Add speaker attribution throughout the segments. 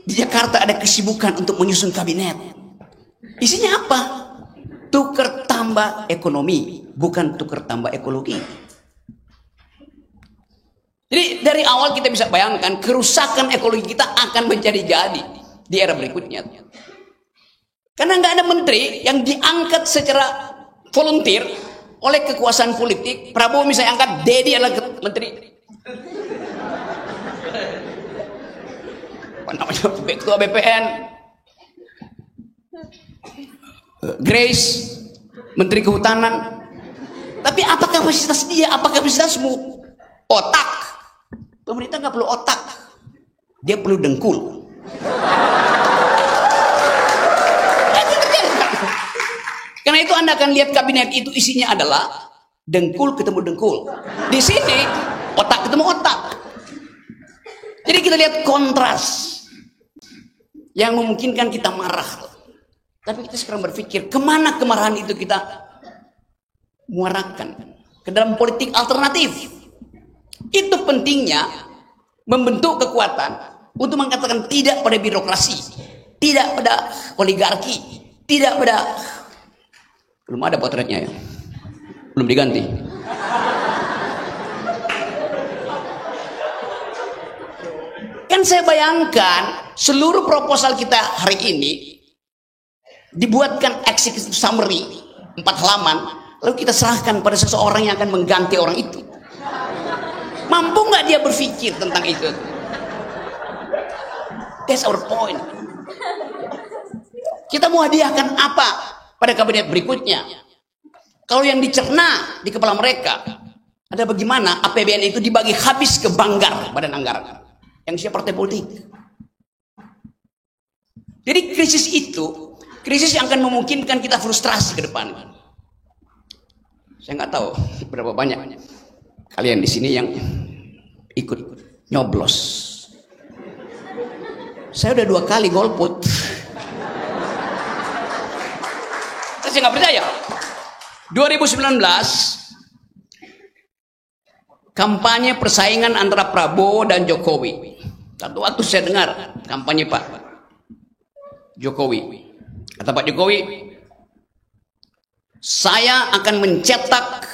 Speaker 1: di Jakarta ada kesibukan untuk menyusun kabinet. Isinya apa? Tukar tambah ekonomi, bukan tukar tambah ekologi. Jadi dari awal kita bisa bayangkan kerusakan ekologi kita akan menjadi-jadi di era berikutnya. Karena nggak ada menteri yang diangkat secara volunteer oleh kekuasaan politik. Prabowo misalnya angkat, Dedi adalah menteri. Apa namanya? Ketua BPN. Grace, menteri kehutanan. Tapi apa kapasitas dia? Apa kapasitasmu? Otak. Pemerintah nggak perlu otak, dia perlu dengkul. Karena itu Anda akan lihat kabinet itu isinya adalah dengkul ketemu dengkul. Di sini otak ketemu otak. Jadi kita lihat kontras yang memungkinkan kita marah. Tapi kita sekarang berpikir kemana kemarahan itu kita muarakan ke dalam politik alternatif. Itu pentingnya membentuk kekuatan untuk mengatakan tidak pada birokrasi, tidak pada oligarki, tidak pada... Belum ada potretnya ya, belum diganti. Kan saya bayangkan seluruh proposal kita hari ini dibuatkan executive summary 4 halaman, lalu kita serahkan pada seseorang yang akan mengganti orang itu. Mampu nggak dia berpikir tentang itu? That's our point. Kita mau hadiahkan apa pada kabinet berikutnya? Kalau yang dicerna di kepala mereka ada bagaimana APBN itu dibagi habis ke Banggar, badan anggaran, yang siap partai politik. Jadi krisis itu, krisis yang akan memungkinkan kita frustrasi ke depan. Saya nggak tahu berapa banyak kalian di sini yang ikut nyoblos. Saya udah 2 kali golput. Saya nggak percaya. 2019 kampanye persaingan antara Prabowo dan Jokowi. Satu waktu saya dengar kampanye Pak Jokowi. Kata Pak Jokowi, saya akan mencetak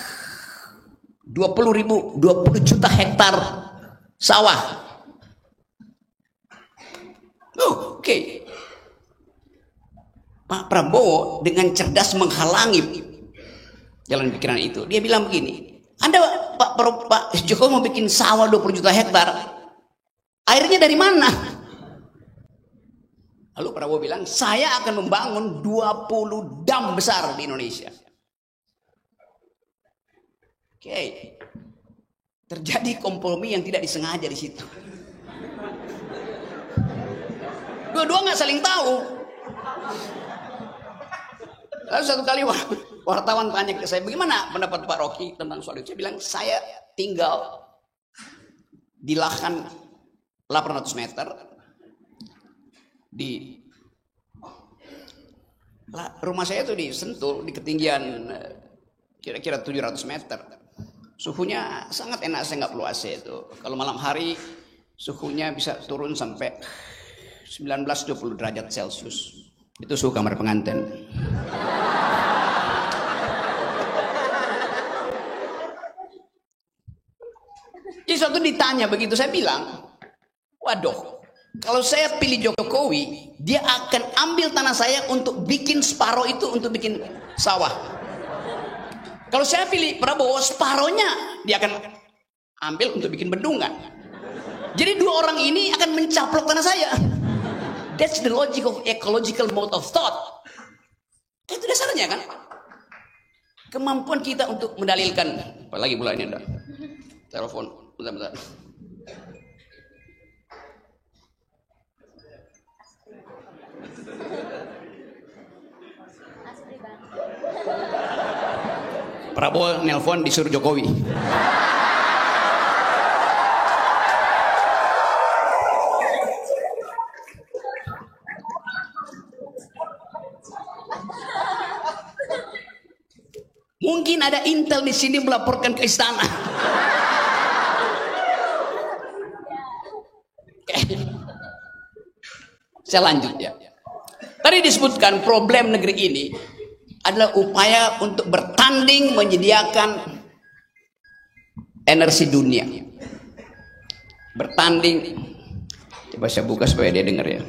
Speaker 1: 20 juta hektar sawah. Oke. Pak Prabowo dengan cerdas menghalangi jalan pikiran itu. Dia bilang begini, Anda Pak Jokowi mau bikin sawah 20 juta hektar, airnya dari mana? Lalu Prabowo bilang, saya akan membangun 20 dam besar di Indonesia. Oke. Terjadi kompromi yang tidak disengaja di situ. Dua-dua nggak saling tahu. Lalu satu kali wartawan tanya ke saya, bagaimana pendapat Pak Rocky tentang soal itu? Saya bilang, saya tinggal di lahan 800 meter di rumah saya itu di Sentul, di ketinggian kira-kira 700 meter. Suhunya sangat enak, saya nggak perlu AC itu. Kalau malam hari suhunya bisa turun sampai 19-20 derajat Celcius. Itu suhu kamar pengantin. Jadi suatu ditanya begitu, saya bilang, waduh, kalau saya pilih Jokowi, dia akan ambil tanah saya untuk bikin separuh itu untuk bikin sawah. Kalau saya pilih Prabowo, separohnya dia akan ambil untuk bikin bendungan. Jadi dua orang ini akan mencaplok tanah saya. That's the logic of ecological mode of thought. Itu dasarnya kan. Kemampuan kita untuk mendalilkan. Apalagi pula ini ada telepon. Bentar. Prabowo nelpon disuruh Jokowi. Mungkin ada intel di sini melaporkan ke istana. Saya lanjut ya. Tadi disebutkan problem negeri ini adalah upaya untuk bertanding menyediakan energi dunia. Bertanding. Coba saya buka supaya dia dengar ya.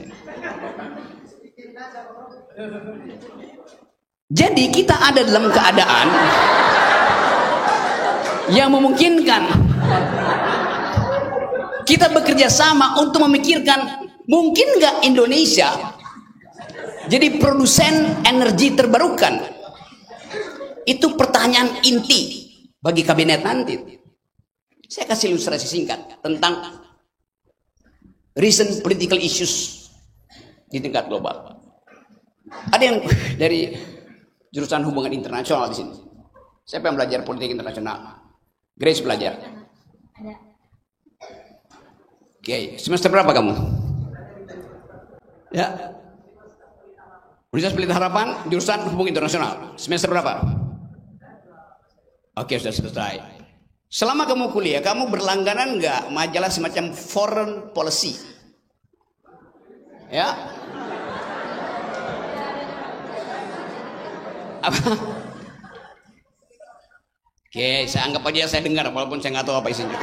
Speaker 1: Jadi kita ada dalam keadaan yang memungkinkan kita bekerja sama untuk memikirkan mungkin nggak Indonesia jadi produsen energi terbarukan. Itu pertanyaan inti bagi kabinet nanti. Saya kasih ilustrasi singkat tentang recent political issues di tingkat global. Ada yang dari jurusan hubungan internasional di sini. Siapa yang belajar politik internasional? Grace belajar.
Speaker 2: Ada.
Speaker 1: Oke, semester berapa kamu? Ya. Universitas Pelita Harapan, jurusan hubungan internasional. Semester berapa? Oke, sudah selesai. Selama kamu kuliah, kamu berlangganan nggak majalah semacam foreign policy? Ya. Apa? Oke, saya anggap aja saya dengar walaupun saya nggak tahu apa isinya.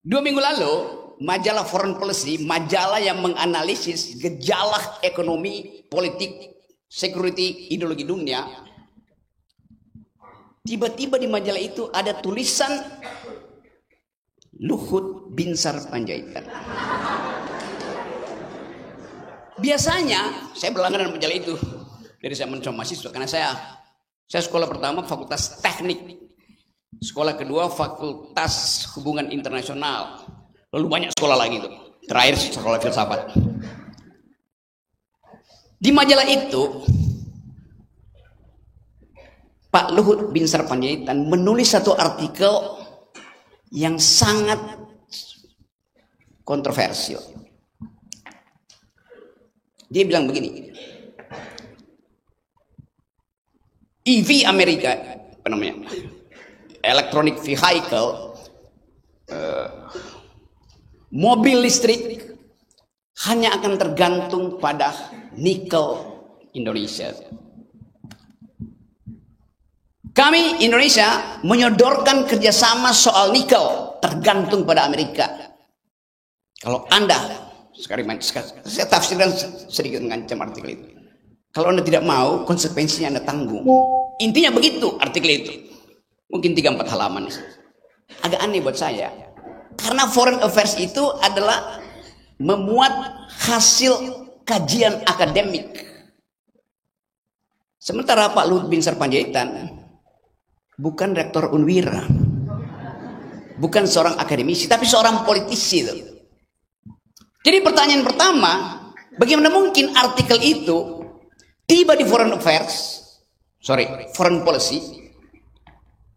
Speaker 1: 2 minggu lalu, majalah Foreign Policy, majalah yang menganalisis gejala ekonomi, politik, security, ideologi dunia. Tiba-tiba di majalah itu ada tulisan Luhut Binsar Panjaitan. Biasanya saya berlangganan majalah itu dari zaman mahasiswa karena saya sekolah pertama Fakultas Teknik, sekolah kedua Fakultas Hubungan Internasional, lalu banyak sekolah lagi itu. Terakhir sekolah filsafat. Di majalah itu Pak Luhut Binsar Panjaitan menulis satu artikel yang sangat kontroversial. Dia bilang begini, EV Amerika, apa namanya, electronic vehicle, mobil listrik hanya akan tergantung pada nikel Indonesia. Kami Indonesia menyodorkan kerjasama soal nikel tergantung pada Amerika. Kalau Anda sekarang saya tafsirkan sedikit mengancam artikel itu. Kalau Anda tidak mau, konsekuensinya Anda tanggung. Intinya begitu artikel itu. Mungkin 3-4 halaman. Agak aneh buat saya. Karena foreign affairs itu adalah memuat hasil kajian akademik. Sementara Pak Luhut Binsar Panjaitan bukan rektor Unwira. Bukan seorang akademisi, tapi seorang politisi itu. Jadi pertanyaan pertama, bagaimana mungkin artikel itu tiba di foreign policy,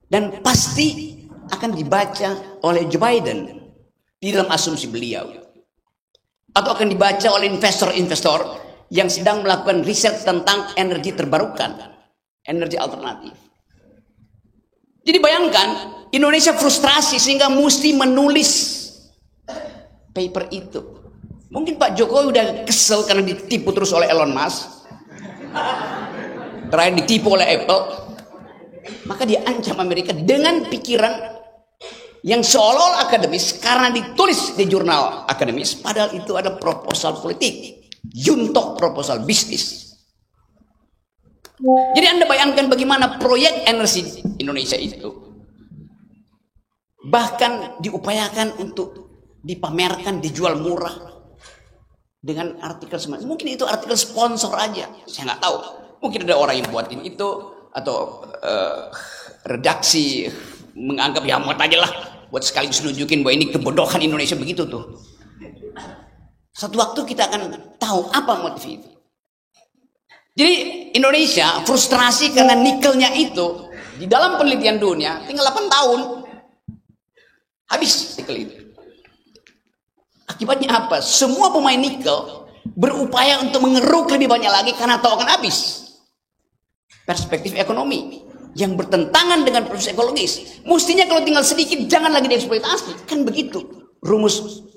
Speaker 1: dan pasti akan dibaca oleh Joe Biden di dalam asumsi beliau, atau akan dibaca oleh investor-investor yang sedang melakukan riset tentang energi terbarukan, energi alternatif. Jadi bayangkan, Indonesia frustrasi sehingga mesti menulis paper itu. Mungkin Pak Jokowi udah kesel karena ditipu terus oleh Elon Musk. Terakhir ditipu oleh Apple. Maka dia ancam Amerika dengan pikiran yang seolah-olah akademis karena ditulis di jurnal akademis, padahal itu ada proposal politik, juntok proposal bisnis. Jadi Anda bayangkan bagaimana proyek energi Indonesia itu bahkan diupayakan untuk dipamerkan, dijual murah dengan artikel semacam. Mungkin itu artikel sponsor aja, saya nggak tahu. Mungkin ada orang yang buatin itu atau redaksi menganggap ya muat aja lah buat sekaligus nunjukin bahwa ini kebodohan Indonesia begitu tuh. Satu waktu kita akan tahu apa motif itu. Jadi Indonesia frustrasi karena nikelnya itu di dalam penelitian dunia tinggal 8 tahun habis nikel itu. Akibatnya apa? Semua pemain nikel berupaya untuk mengeruk lebih banyak lagi karena tahu akan habis. Perspektif ekonomi yang bertentangan dengan proses ekologis. Mestinya kalau tinggal sedikit jangan lagi dieksploitasi. Kan begitu rumus